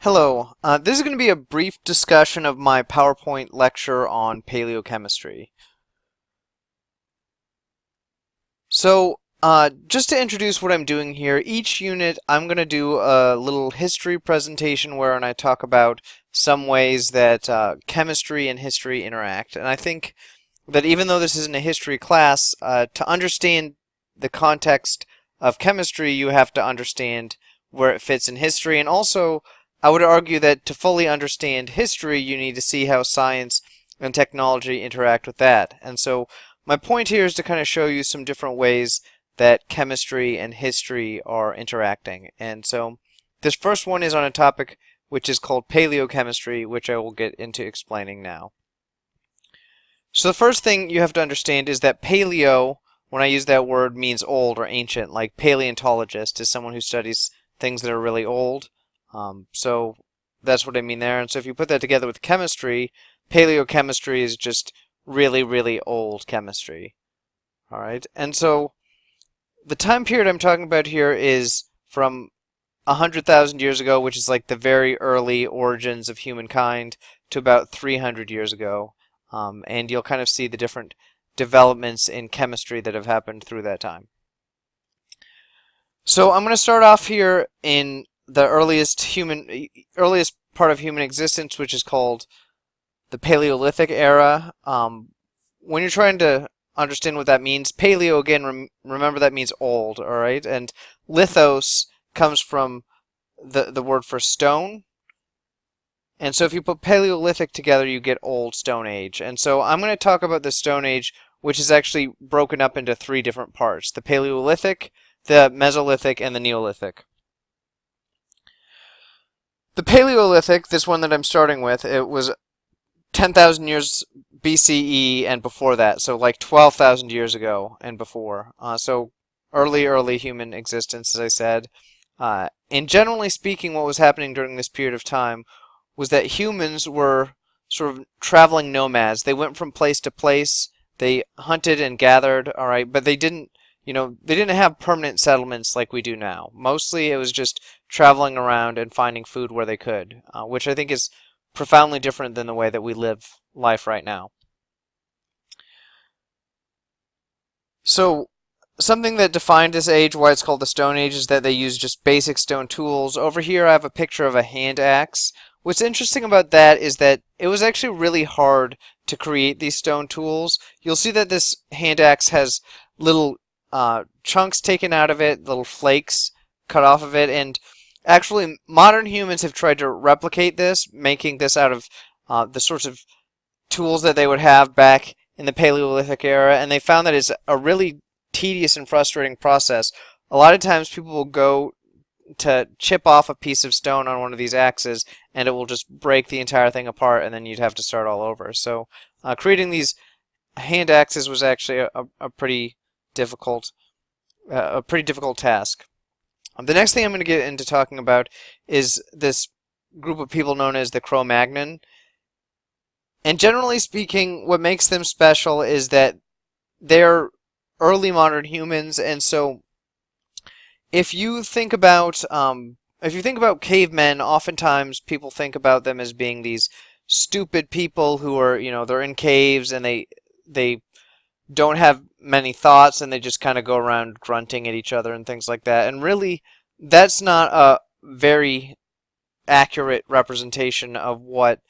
Hello, this is going to be a brief discussion of my PowerPoint lecture on paleochemistry. Just to introduce what I'm doing here, each unit I'm going to do a little history presentation where I talk about some ways that chemistry and history interact. And I think that even though this isn't a history class, to understand the context of chemistry, you have to understand where it fits in history. And also, I would argue that to fully understand history, you need to see how science and technology interact with that. And so my point here is to kind of show you some different ways that chemistry and history are interacting. And so this first one is on a topic which is called paleochemistry, which I will get into explaining now. So the first thing you have to understand is that paleo, when I use that word, means old or ancient. Like paleontologist is someone who studies things that are really old. So that's what I mean there. And so if you put that together with chemistry, paleochemistry is just really, really old chemistry. All right. And so the time period I'm talking about here is from 100,000 years ago, which is like the very early origins of humankind, to about 300 years ago. And you'll kind of see the different developments in chemistry that have happened through that time. So I'm going to start off here in the earliest part of human existence, which is called the Paleolithic era. When you're trying to understand what that means, paleo, again, remember that means old, all right? And lithos comes from the word for stone. And so if you put Paleolithic together, you get Old Stone Age. And so I'm going to talk about the Stone Age, which is actually broken up into three different parts: the Paleolithic, the Mesolithic, and the Neolithic. The Paleolithic, this one that I'm starting with, it was 10,000 years BCE and before that, so like 12,000 years ago and before. So early human existence, as I said. And generally speaking, what was happening during this period of time was that humans were sort of traveling nomads. They went from place to place. They hunted and gathered, all right, but they didn't have permanent settlements like we do now. Mostly it was just traveling around and finding food where they could, which I think is profoundly different than the way that we live life right now. So something that defined this age, why it's called the Stone Age, is that they used just basic stone tools. Over here I have a picture of a hand axe. What's interesting about that is that it was actually really hard to create these stone tools. You'll see that this hand axe has little chunks taken out of it, little flakes cut off of it, and actually modern humans have tried to replicate this, making this out of the sorts of tools that they would have back in the Paleolithic era, and they found that it's a really tedious and frustrating process. A lot of times people will go to chip off a piece of stone on one of these axes, and it will just break the entire thing apart, and then you'd have to start all over. So creating these hand axes was actually a pretty difficult task. The next thing I'm going to get into talking about is this group of people known as the Cro-Magnon. And generally speaking, what makes them special is that they're early modern humans, and so if you think about cavemen, oftentimes people think about them as being these stupid people who are, they're in caves and they don't have many thoughts and they just kind of go around grunting at each other and things like that. And really, that's not a very accurate representation of what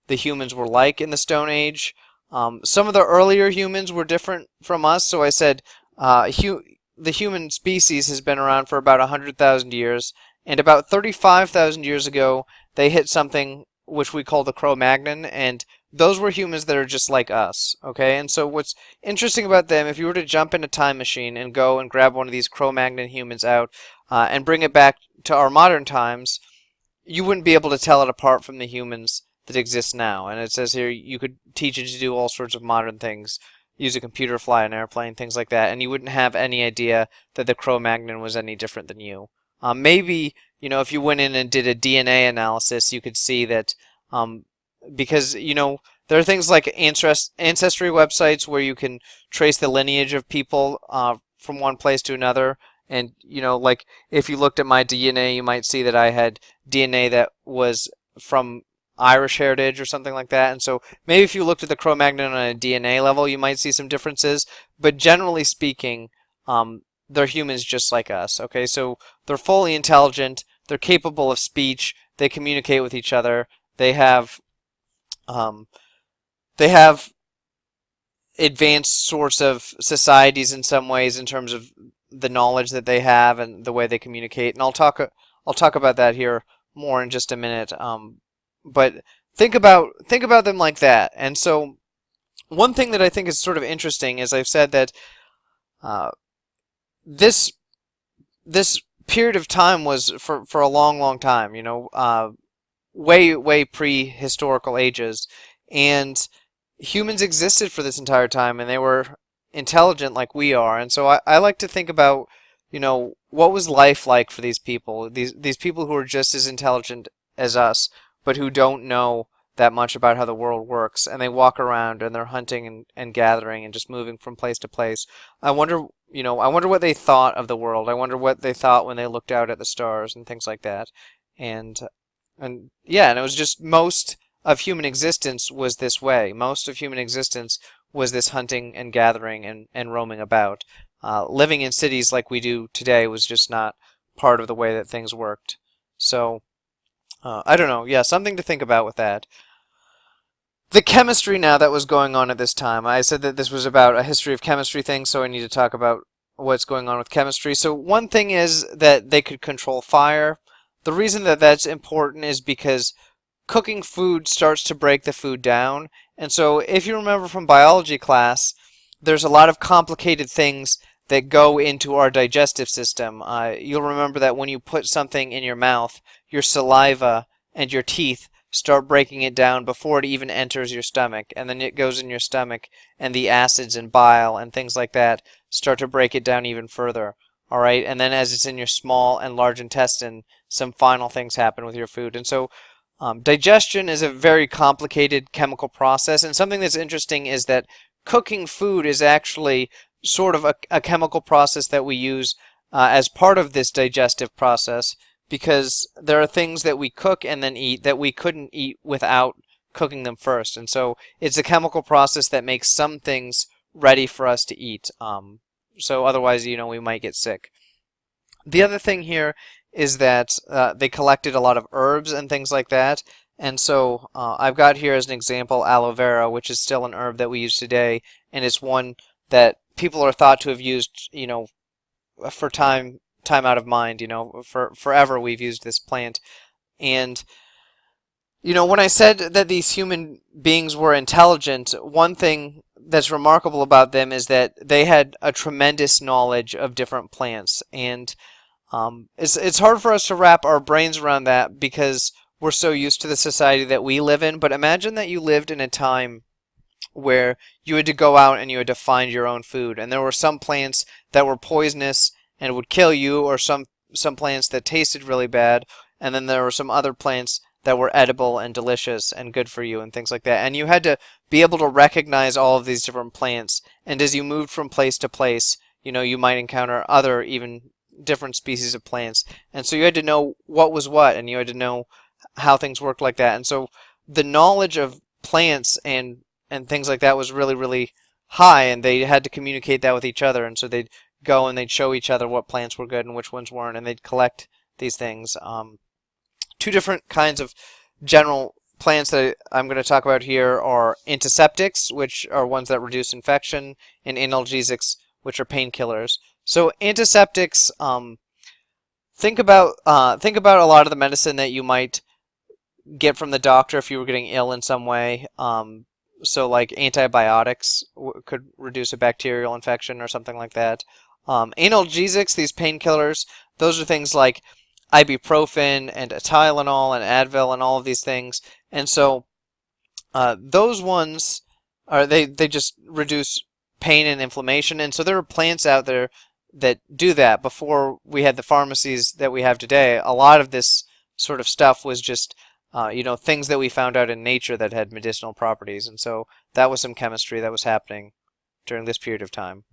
the humans were like in the Stone Age. Some of the earlier humans were different from us. So I said the human species has been around for about 100,000 years, and about 35,000 years ago, they hit something which we call the Cro-Magnon, and those were humans that are just like us, okay? And so what's interesting about them, if you were to jump in a time machine and go and grab one of these Cro-Magnon humans out and bring it back to our modern times, you wouldn't be able to tell it apart from the humans that exist now. And it says here you could teach it to do all sorts of modern things, use a computer, fly an airplane, things like that, and you wouldn't have any idea that the Cro-Magnon was any different than you. Maybe, if you went in and did a DNA analysis, you could see that because, there are things like ancestry websites where you can trace the lineage of people from one place to another, And, like if you looked at my DNA, you might see that I had DNA that was from Irish heritage or something like that. And so maybe if you looked at the Cro-Magnon on a DNA level, you might see some differences. But generally speaking, they're humans just like us. Okay, so they're fully intelligent. They're capable of speech. They communicate with each other. They have um, they have advanced sorts of societies in some ways in terms of the knowledge that they have and the way they communicate. And I'll talk about that here more in just a minute. But think about them like that. And so one thing that I think is sort of interesting is I've said that uh, this this period of time was for a long, long time. Way prehistorical ages, and humans existed for this entire time, and they were intelligent like we are. And so I like to think about, what was life like for these people, these people who are just as intelligent as us, but who don't know that much about how the world works, and they walk around and they're hunting and gathering and just moving from place to place. I wonder what they thought of the world. I wonder what they thought when they looked out at the stars and things like that. And yeah, and it was just most of human existence was this way. Most of human existence was this hunting and gathering and roaming about. Living in cities like we do today was just not part of the way that things worked. So, I don't know. Yeah, something to think about with that. The chemistry now that was going on at this time. I said that this was about a history of chemistry thing, so I need to talk about what's going on with chemistry. So one thing is that they could control fire. The reason that that's important is because cooking food starts to break the food down. And so if you remember from biology class, there's a lot of complicated things that go into our digestive system. You'll remember that when you put something in your mouth, your saliva and your teeth start breaking it down before it even enters your stomach. And then it goes in your stomach, and the acids and bile and things like that start to break it down even further. All right, and then as it's in your small and large intestine, some final things happen with your food. And so digestion is a very complicated chemical process, and something that's interesting is that cooking food is actually sort of a chemical process that we use as part of this digestive process, because there are things that we cook and then eat that we couldn't eat without cooking them first. And so it's a chemical process that makes some things ready for us to eat. So otherwise, we might get sick. The other thing here is that they collected a lot of herbs and things like that. And so I've got here as an example aloe vera, which is still an herb that we use today, and it's one that people are thought to have used, for time out of mind. For forever we've used this plant. And when I said that these human beings were intelligent, one thing that's remarkable about them is that they had a tremendous knowledge of different plants. And it's hard for us to wrap our brains around that because we're so used to the society that we live in. But imagine that you lived in a time where you had to go out and you had to find your own food, and there were some plants that were poisonous and would kill you, or some plants that tasted really bad, and then there were some other plants that were edible and delicious and good for you and things like that. And you had to be able to recognize all of these different plants, and as you moved from place to place, you might encounter other even different species of plants, and so you had to know what was what, and you had to know how things worked like that. And so the knowledge of plants and things like that was really, really high, and they had to communicate that with each other. And so they'd go and they'd show each other what plants were good and which ones weren't, and they'd collect these things. Two different kinds of general plants that I'm going to talk about here are antiseptics, which are ones that reduce infection, and analgesics, which are painkillers. So antiseptics, think about a lot of the medicine that you might get from the doctor if you were getting ill in some way. So like antibiotics could reduce a bacterial infection or something like that. Analgesics, these painkillers, those are things like ibuprofen and Tylenol and Advil and all of these things. And so those ones they just reduce pain and inflammation. And so there are plants out there that do that. Before we had the pharmacies that we have today, a lot of this sort of stuff was just things that we found out in nature that had medicinal properties. And so that was some chemistry that was happening during this period of time.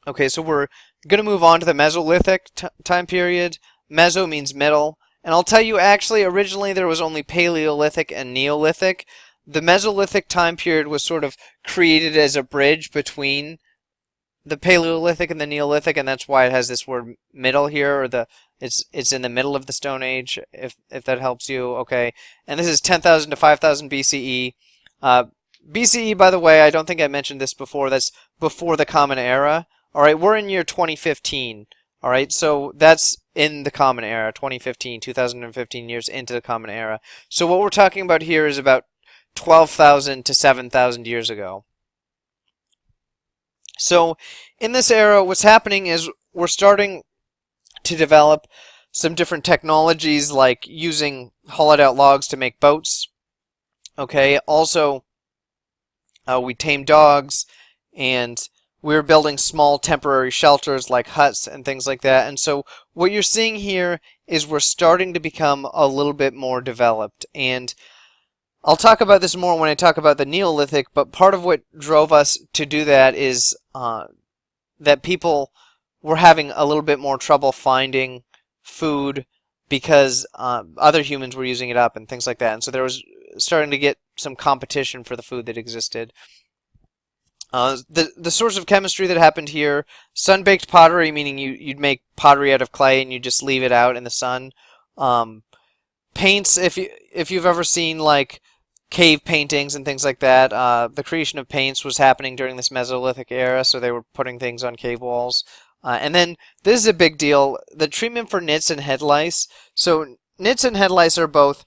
Okay, so we're going to move on to the Mesolithic time period. Meso means middle. And I'll tell you, actually, originally there was only Paleolithic and Neolithic. The Mesolithic time period was sort of created as a bridge between the Paleolithic and the Neolithic, and that's why it has this word middle here, or it's in the middle of the Stone Age, if that helps you. Okay, and this is 10,000 to 5,000 BCE. BCE, by the way, I don't think I mentioned this before. That's before the Common Era. All right, we're in year 2015. All right, so that's in the Common Era, 2015, 2015 years into the Common Era. So what we're talking about here is about 12,000 to 7,000 years ago. So in this era, what's happening is we're starting to develop some different technologies, like using hollowed out logs to make boats. Okay, also we tamed dogs, and we were building small temporary shelters like huts and things like that. And so what you're seeing here is we're starting to become a little bit more developed. And I'll talk about this more when I talk about the Neolithic, but part of what drove us to do that is that people were having a little bit more trouble finding food because other humans were using it up and things like that. And so there was starting to get some competition for the food that existed. The source of chemistry that happened here, sun-baked pottery, meaning you'd make pottery out of clay and you just leave it out in the sun. Paints, if you've ever seen like cave paintings and things like that, the creation of paints was happening during this Mesolithic era, so they were putting things on cave walls. And then this is a big deal: the treatment for nits and head lice. So nits and head lice are both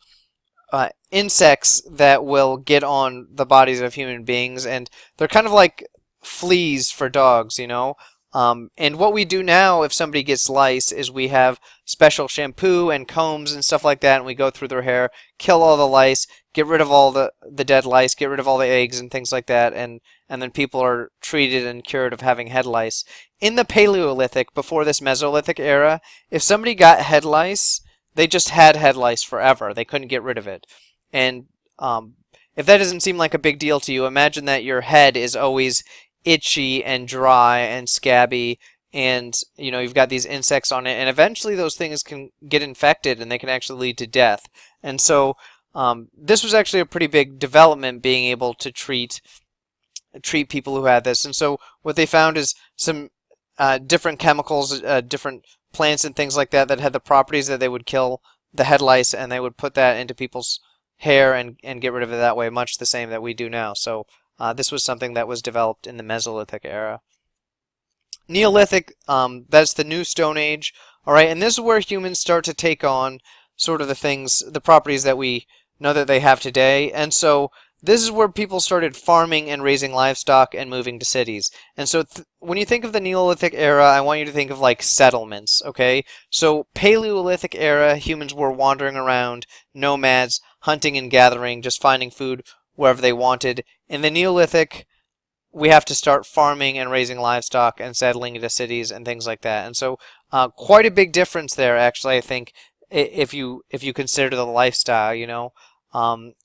insects that will get on the bodies of human beings, and they're kind of like fleas for dogs, you know. And what we do now if somebody gets lice is we have special shampoo and combs and stuff like that, and we go through their hair, kill all the lice, get rid of all the dead lice, get rid of all the eggs and things like that, and then people are treated and cured of having head lice. In the Paleolithic, before this Mesolithic era, if somebody got head lice, they just had head lice forever. They couldn't get rid of it. And if that doesn't seem like a big deal to you, imagine that your head is always itchy and dry and scabby, and you know you've got these insects on it, and eventually those things can get infected and they can actually lead to death. And so this was actually a pretty big development, being able to treat people who had this. And so what they found is some different chemicals, different plants and things like that that had the properties that they would kill the head lice, and they would put that into people's hair and get rid of it that way, much the same that we do now. So this was something that was developed in the Mesolithic era. Neolithic, that's the new Stone Age. All right, and this is where humans start to take on sort of the properties that we know that they have today. And so this is where people started farming and raising livestock and moving to cities. And so when you think of the Neolithic era, I want you to think of like settlements, okay? So Paleolithic era, humans were wandering around, nomads, hunting and gathering, just finding food wherever they wanted. In the Neolithic, we have to start farming and raising livestock and settling into cities and things like that. And so quite a big difference there, actually, I think, if you consider the lifestyle, you know.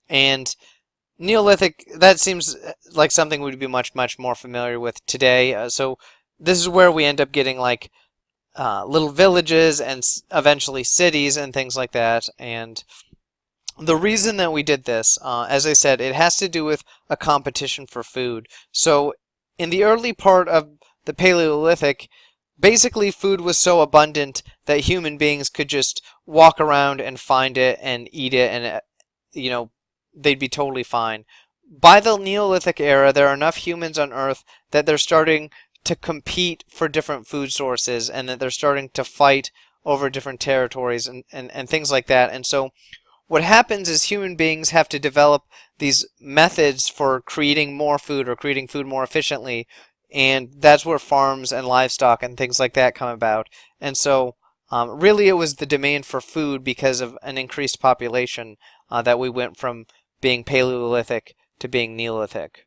And Neolithic, that seems like something we'd be much more familiar with today. So this is where we end up getting like little villages and eventually cities and things like that. And the reason that we did this, as I said, it has to do with a competition for food. So in the early part of the Paleolithic, basically food was so abundant that human beings could just walk around and find it and eat it, and you know, they'd be totally fine. By the Neolithic era, there are enough humans on Earth that they're starting to compete for different food sources, and that they're starting to fight over different territories and things like that. And so what happens is human beings have to develop these methods for creating more food or creating food more efficiently, and that's where farms and livestock and things like that come about. And so really it was the demand for food because of an increased population that we went from being Paleolithic to being Neolithic.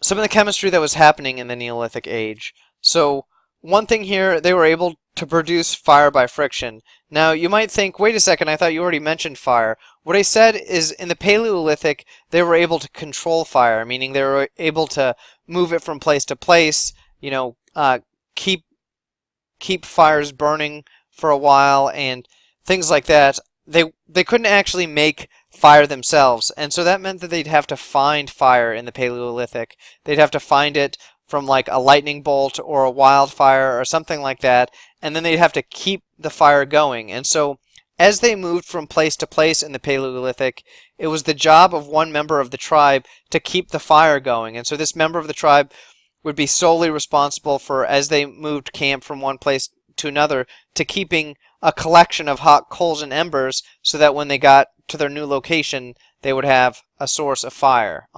Some of the chemistry that was happening in the Neolithic age. So one thing here, they were able to produce fire by friction. Now you might think, wait a second, I thought you already mentioned fire. What I said is in the Paleolithic they were able to control fire, meaning they were able to move it from place to place you know, keep keep fires burning for a while and things like that. They couldn't actually make fire themselves, and so that meant that they'd have to find fire in the Paleolithic. They'd have to find it from like a lightning bolt or a wildfire or something like that, and then they'd have to keep the fire going. And so as they moved from place to place in the Paleolithic, it was the job of one member of the tribe to keep the fire going. And so this member of the tribe would be solely responsible for, as they moved camp from one place to another, to keeping a collection of hot coals and embers so that when they got to their new location, they would have a source of fire.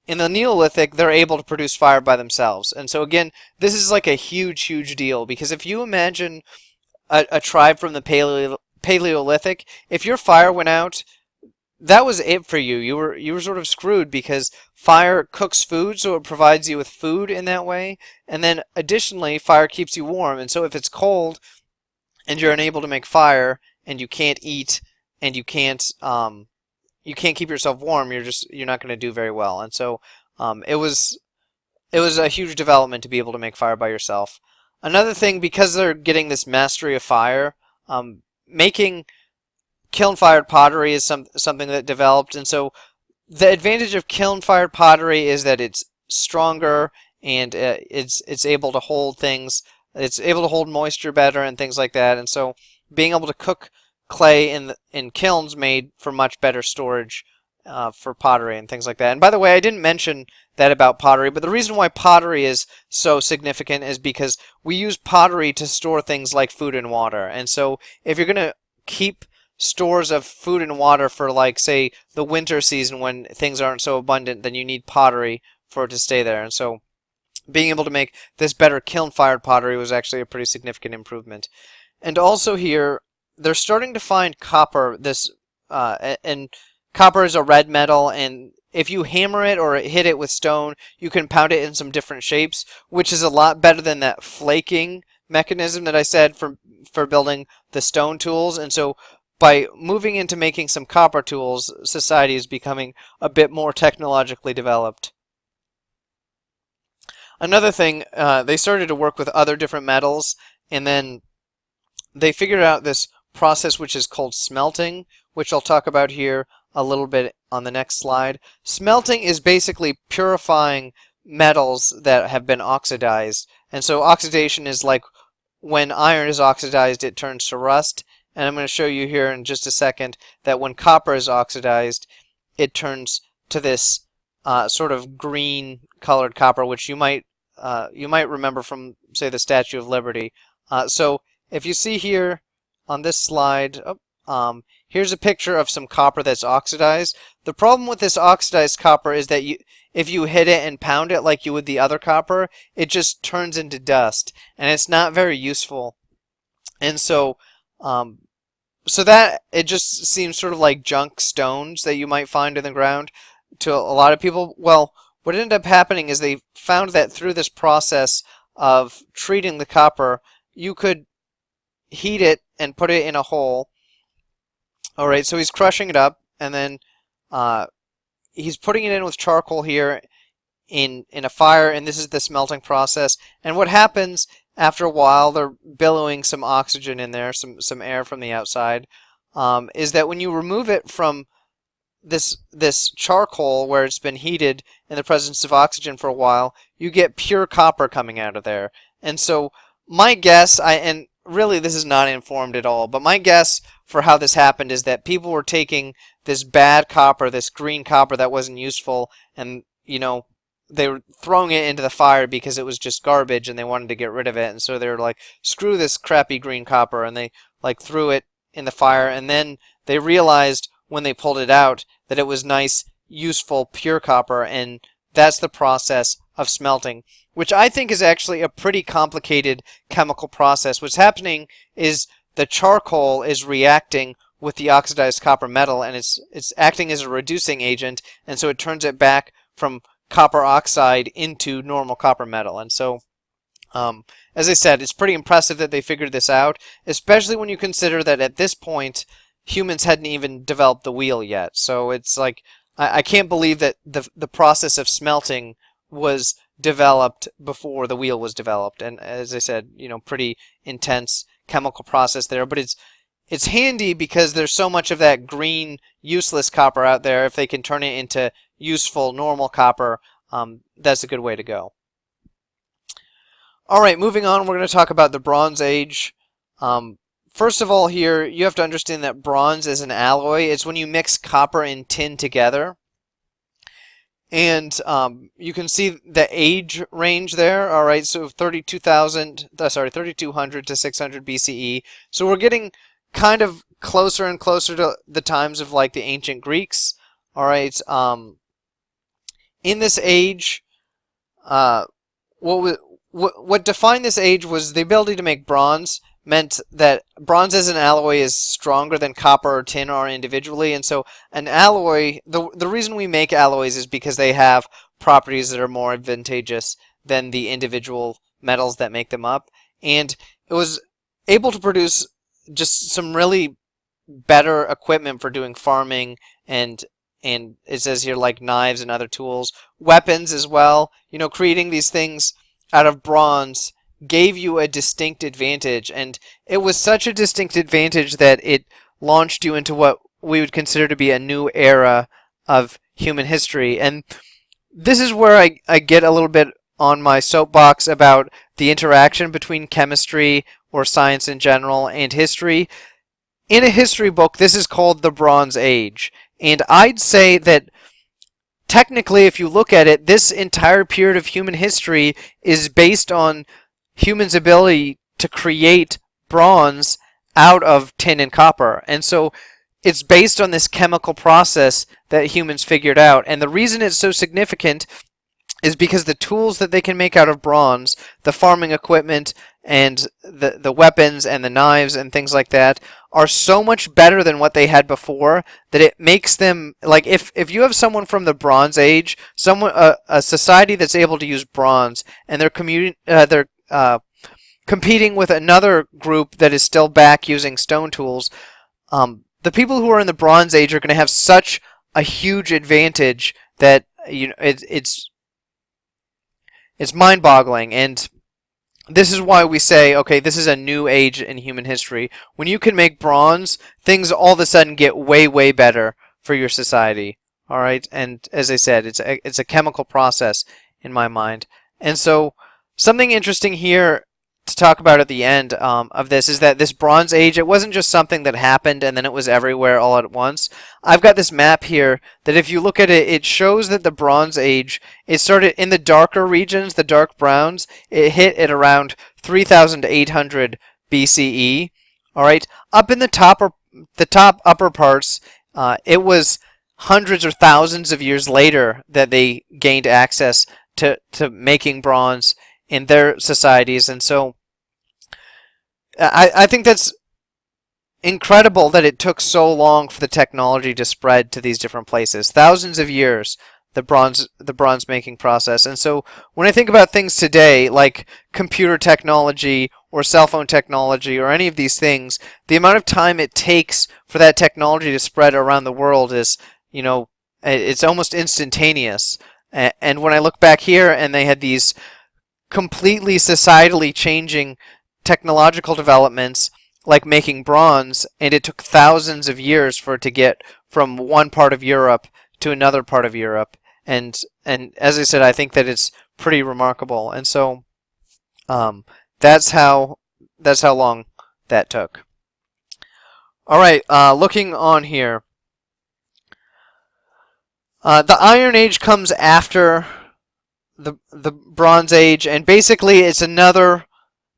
In the Neolithic, they're able to produce fire by themselves. And so again, this is like a huge, huge deal, because if you imagine a tribe from the Paleolithic, if your fire went out, that was it for you. You were sort of screwed, because fire cooks food, so it provides you with food in that way. And then additionally, fire keeps you warm. And so if it's cold and you're unable to make fire and you can't eat and you can't keep yourself warm, you're not going to do very well. And so it was a huge development to be able to make fire by yourself. Another thing, because they're getting this mastery of fire, making kiln-fired pottery is something that developed. And so the advantage of kiln-fired pottery is that it's stronger and it's able to hold things. It's able to hold moisture better and things like that. And so being able to cook clay in kilns made for much better storage for pottery and things like that. And by the way, I didn't mention that about pottery, but the reason why pottery is so significant is because we use pottery to store things like food and water. And so if you're going to keep stores of food and water for, like, say, the winter season when things aren't so abundant, then you need pottery for it to stay there. And so being able to make this better kiln-fired pottery was actually a pretty significant improvement. And also here, they're starting to find copper. And copper is a red metal, and if you hammer it or hit it with stone, you can pound it in some different shapes, which is a lot better than that flaking mechanism that I said for building the stone tools. And so by moving into making some copper tools, society is becoming a bit more technologically developed. Another thing, they started to work with other different metals, and then they figured out this process which is called smelting, which I'll talk about here a little bit on the next slide. Smelting is basically purifying metals that have been oxidized. And so oxidation is like when iron is oxidized, it turns to rust. And I'm going to show you here in just a second that when copper is oxidized, it turns to this sort of green colored copper, which you might remember from, say, the Statue of Liberty. So if you see here on this slide, here's a picture of some copper that's oxidized. The problem with this oxidized copper is that if you hit it and pound it like you would the other copper, it just turns into dust, and it's not very useful. And so that it just seems sort of like junk stones that you might find in the ground to a lot of people. Well, what ended up happening is they found that through this process of treating the copper, you could heat it and put it in a hole. Alright, so he's crushing it up, and then he's putting it in with charcoal here in a fire, and this is the smelting process. And what happens after a while, they're billowing some oxygen in there, some air from the outside, is that when you remove it from this charcoal where it's been heated in the presence of oxygen for a while, you get pure copper coming out of there. And so my guess, and really this is not informed at all, but my guess for how this happened is that people were taking this bad copper, this green copper that wasn't useful, and, you know, they were throwing it into the fire because it was just garbage and they wanted to get rid of it. And so they were like, screw this crappy green copper, and they like threw it in the fire. And then they realized when they pulled it out that it was nice, useful, pure copper. And that's the process of smelting, which I think is actually a pretty complicated chemical process. What's happening is the charcoal is reacting with the oxidized copper metal, and it's acting as a reducing agent, and so it turns it back from copper oxide into normal copper metal. And so, as I said, it's pretty impressive that they figured this out, especially when you consider that at this point, humans hadn't even developed the wheel yet. So it's like, I can't believe that the process of smelting was developed before the wheel was developed. And as I said, pretty intense chemical process there. But it's handy because there's so much of that green, useless copper out there. If they can turn it into useful, normal copper, that's a good way to go. All right, moving on, we're going to talk about the Bronze Age. First of all here, you have to understand that bronze is an alloy. It's when you mix copper and tin together. And you can see the age range there. All right, so 3200 to 600 BCE. So we're getting kind of closer and closer to the times of like the ancient Greeks. All right, in this age, what defined this age was the ability to make bronze. Meant that bronze as an alloy is stronger than copper or tin are individually, and so an alloy, the reason we make alloys is because they have properties that are more advantageous than the individual metals that make them up, and it was able to produce just some really better equipment for doing farming and it says here like knives and other tools, weapons as well. Creating these things out of bronze gave you a distinct advantage, and it was such a distinct advantage that it launched you into what we would consider to be a new era of human history. And this is where I get a little bit on my soapbox about the interaction between chemistry or science in general and history. In a history book, this is called the Bronze Age, and I'd say that technically, if you look at it, this entire period of human history is based on humans' ability to create bronze out of tin and copper. And so it's based on this chemical process that humans figured out. And the reason it's so significant is because the tools that they can make out of bronze, the farming equipment and the weapons and the knives and things like that are so much better than what they had before that it makes them, like, if you have someone from the Bronze Age, a society that's able to use bronze, and they're competing with another group that is still back using stone tools, the people who are in the Bronze Age are going to have such a huge advantage that it's mind-boggling. And this is why we say, okay, this is a new age in human history. When you can make bronze, things all of a sudden get way, way better for your society. All right, and as I said, it's a chemical process in my mind. And so something interesting here to talk about at the end of this is that this Bronze Age, it wasn't just something that happened and then it was everywhere all at once. I've got this map here that if you look at it, it shows that the Bronze Age, it started in the darker regions, the dark browns. It hit at around 3,800 BCE. All right, up in the top upper parts, it was hundreds or thousands of years later that they gained access to making bronze in their societies. And so I think that's incredible that it took so long for the technology to spread to these different places. Thousands of years, the bronze making process. And so when I think about things today, like computer technology or cell phone technology or any of these things, the amount of time it takes for that technology to spread around the world is, it's almost instantaneous. And when I look back here and they had these completely societally changing technological developments like making bronze, and it took thousands of years for it to get from one part of Europe to another part of Europe. And as I said, I think that it's pretty remarkable. And so that's how long that took. All right, looking on here. The Iron Age comes after the Bronze Age, and basically it's another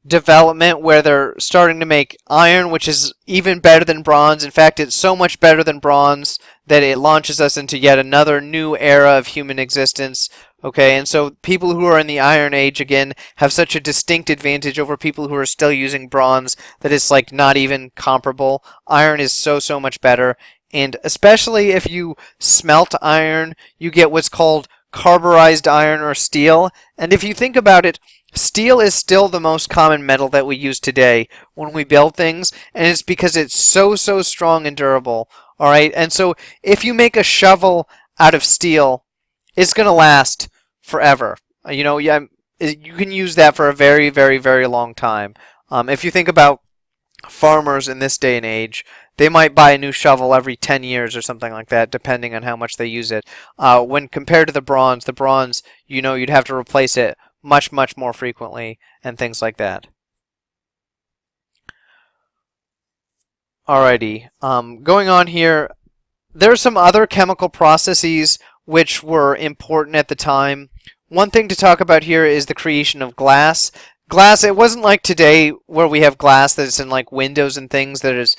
development where they're starting to make iron, which is even better than bronze. In fact, it's so much better than bronze that it launches us into yet another new era of human existence. Okay, and so people who are in the Iron Age, again, have such a distinct advantage over people who are still using bronze that it's like not even comparable. Iron is so much better, and especially if you smelt iron, you get what's called carburized iron or steel. And if you think about it, steel is still the most common metal that we use today when we build things, and it's because it's so strong and durable. All right, and so if you make a shovel out of steel, it's going to last forever. Yeah, you can use that for a very, very, very long time. If you think about farmers in this day and age, they might buy a new shovel every 10 years or something like that, depending on how much they use it. When compared to the bronze, you'd have to replace it much, much more frequently and things like that. Alrighty, going on here, there are some other chemical processes which were important at the time. One thing to talk about here is the creation of glass. Glass, it wasn't like today where we have glass that's in like windows and things that is,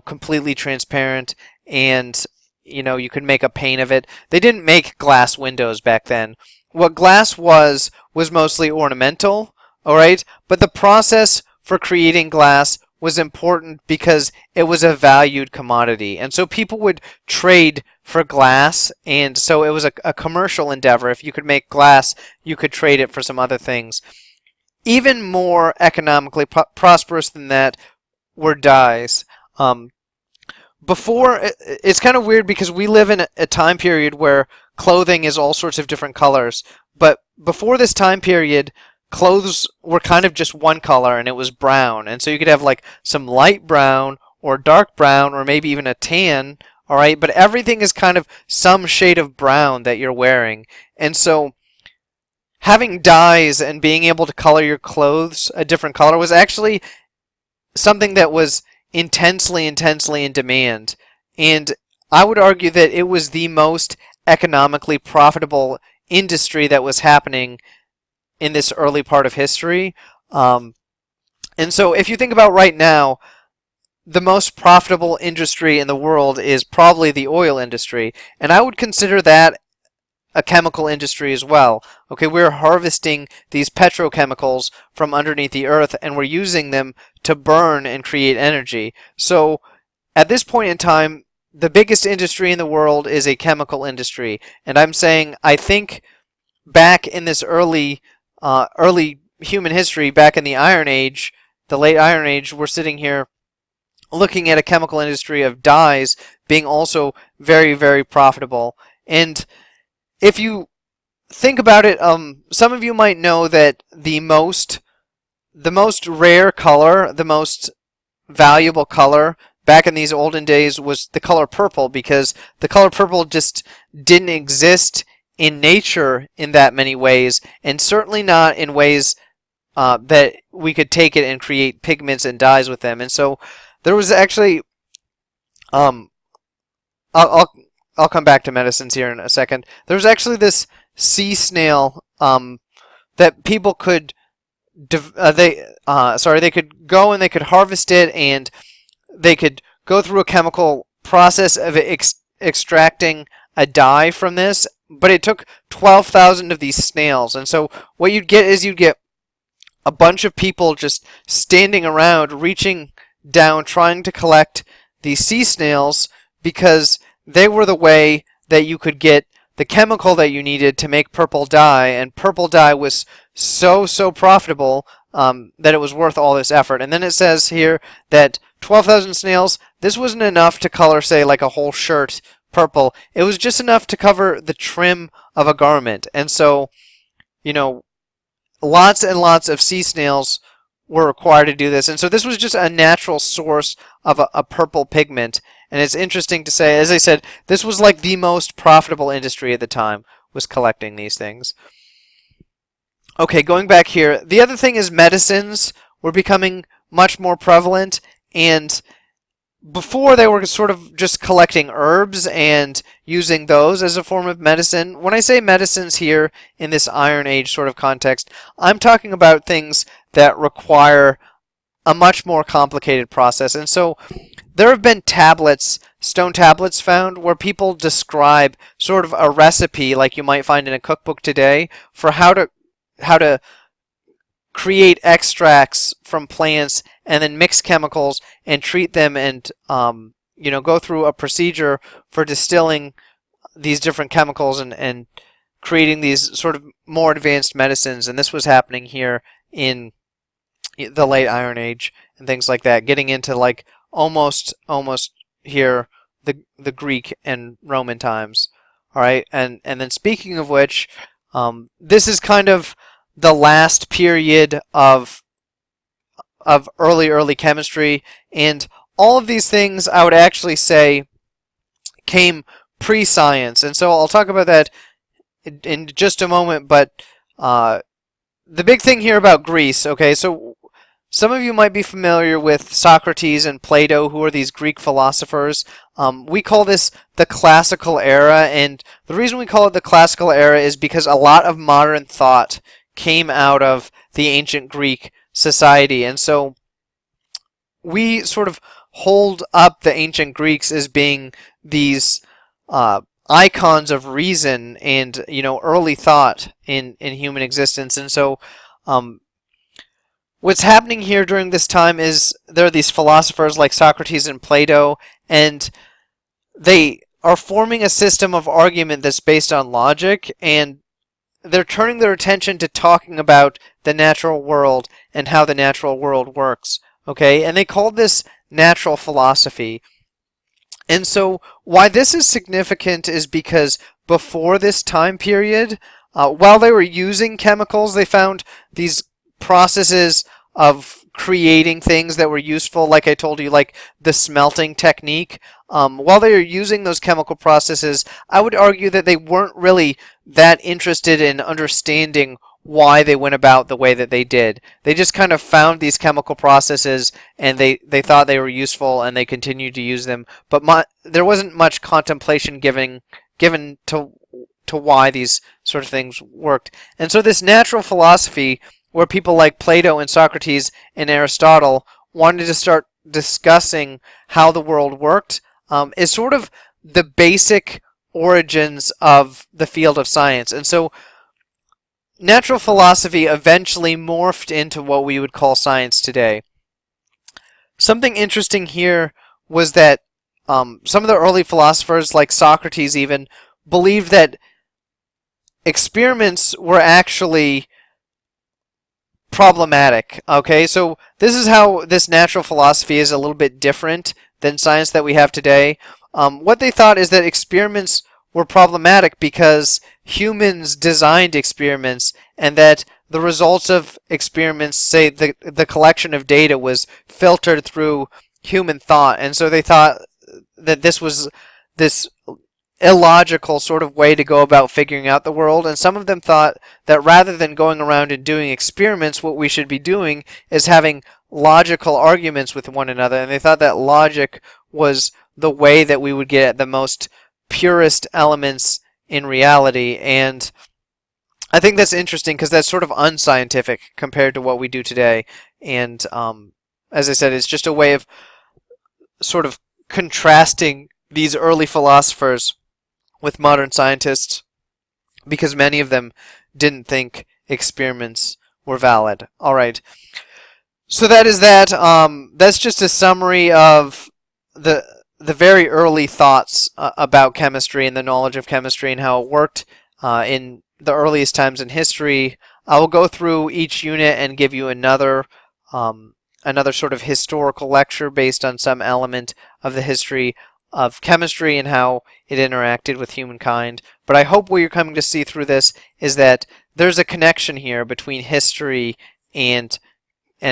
completely transparent and, you could make a pane of it. They didn't make glass windows back then. What glass was mostly ornamental, all right? But the process for creating glass was important because it was a valued commodity. And so people would trade for glass, and so it was a commercial endeavor. If you could make glass, you could trade it for some other things. Even more economically prosperous than that were dyes. Before, it's kind of weird because we live in a time period where clothing is all sorts of different colors. But before this time period, clothes were kind of just one color, and it was brown. And so you could have like some light brown or dark brown or maybe even a tan, all right? But everything is kind of some shade of brown that you're wearing. And so having dyes and being able to color your clothes a different color was actually something that was intensely, intensely in demand. And I would argue that it was the most economically profitable industry that was happening in this early part of history. And so if you think about right now, the most profitable industry in the world is probably the oil industry. And I would consider that a chemical industry as well. Okay, we're harvesting these petrochemicals from underneath the earth and we're using them to burn and create energy. So at this point in time, the biggest industry in the world is a chemical industry. And I'm saying, I think back in this early human history, back in the Iron Age, the late Iron Age, we're sitting here looking at a chemical industry of dyes being also very, very profitable. And if you think about it, some of you might know that the most rare color, the most valuable color back in these olden days was the color purple, because the color purple just didn't exist in nature in that many ways, and certainly not in ways that we could take it and create pigments and dyes with them. And so there was actually, I'll come back to medicines here in a second. There was actually this sea snail that people could they could go and they could harvest it, and they could go through a chemical process of extracting a dye from this, but it took 12,000 of these snails. And so what you'd get a bunch of people just standing around, reaching down, trying to collect these sea snails, because they were the way that you could get the chemical that you needed to make purple dye, and purple dye was so profitable that it was worth all this effort. And then it says here that 12,000 snails, this wasn't enough to color, say, like a whole shirt purple. It was just enough to cover the trim of a garment. And so, lots and lots of sea snails were required to do this. And so this was just a natural source of a purple pigment. And it's interesting to say, as I said, this was like the most profitable industry at the time, was collecting these things. Okay, going back here, the other thing is medicines were becoming much more prevalent, and before they were sort of just collecting herbs and using those as a form of medicine. When I say medicines here in this Iron Age sort of context, I'm talking about things that require a much more complicated process. And so there have been tablets, stone tablets found, where people describe sort of a recipe like you might find in a cookbook today for how to create extracts from plants and then mix chemicals and treat them, and go through a procedure for distilling these different chemicals and creating these sort of more advanced medicines. And this was happening here in the late Iron Age and things like that, getting into like almost here the Greek and Roman times. All right, and then speaking of which, This is kind of the last period of early chemistry, and all of these things I would actually say came pre-science, and so I'll talk about that in just a moment. But the big thing here about Greece, okay, so some of you might be familiar with Socrates and Plato, who are these Greek philosophers. We call this the classical era, and the reason we call it the classical era is because a lot of modern thought came out of the ancient Greek society, and so we sort of hold up the ancient Greeks as being these icons of reason and early thought in human existence. And so what's happening here during this time is there are these philosophers like Socrates and Plato, and they are forming a system of argument that's based on logic, and they're turning their attention to talking about the natural world and how the natural world works. Okay, and they called this natural philosophy. And so why this is significant is because before this time period, while they were using chemicals, they found these processes of creating things that were useful, like I told you, like the smelting technique. While they were using those chemical processes, I would argue that they weren't really that interested in understanding why they went about the way that they did. They just kind of found these chemical processes, and they thought they were useful, and they continued to use them. But there wasn't much contemplation given to why these sort of things worked. And so this natural philosophy, where people like Plato and Socrates and Aristotle wanted to start discussing how the world worked, is sort of the basic origins of the field of science. And so natural philosophy eventually morphed into what we would call science today. Something interesting here was that some of the early philosophers, like Socrates even, believed that experiments were actually problematic. Okay, so this is how this natural philosophy is a little bit different than science that we have today. What they thought is that experiments were problematic because humans designed experiments, and that the results of experiments, say the collection of data, was filtered through human thought, and so they thought that this was this illogical sort of way to go about figuring out the world. And some of them thought that rather than going around and doing experiments, what we should be doing is having logical arguments with one another, and they thought that logic was the way that we would get at the most purest elements in reality. And I think that's interesting because that's sort of unscientific compared to what we do today. And as I said, it's just a way of sort of contrasting these early philosophers with modern scientists, because many of them didn't think experiments were valid. All right, so that is that. That's just a summary of the very early thoughts about chemistry and the knowledge of chemistry and how it worked in the earliest times in history. I will go through each unit and give you another sort of historical lecture based on some element of the history of chemistry and how it interacted with humankind. But I hope what you're coming to see through this is that there's a connection here between history and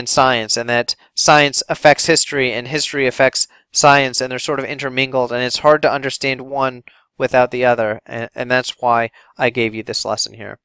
science, and that science affects history and history affects science, and they're sort of intermingled, and it's hard to understand one without the other, and that's why I gave you this lesson here.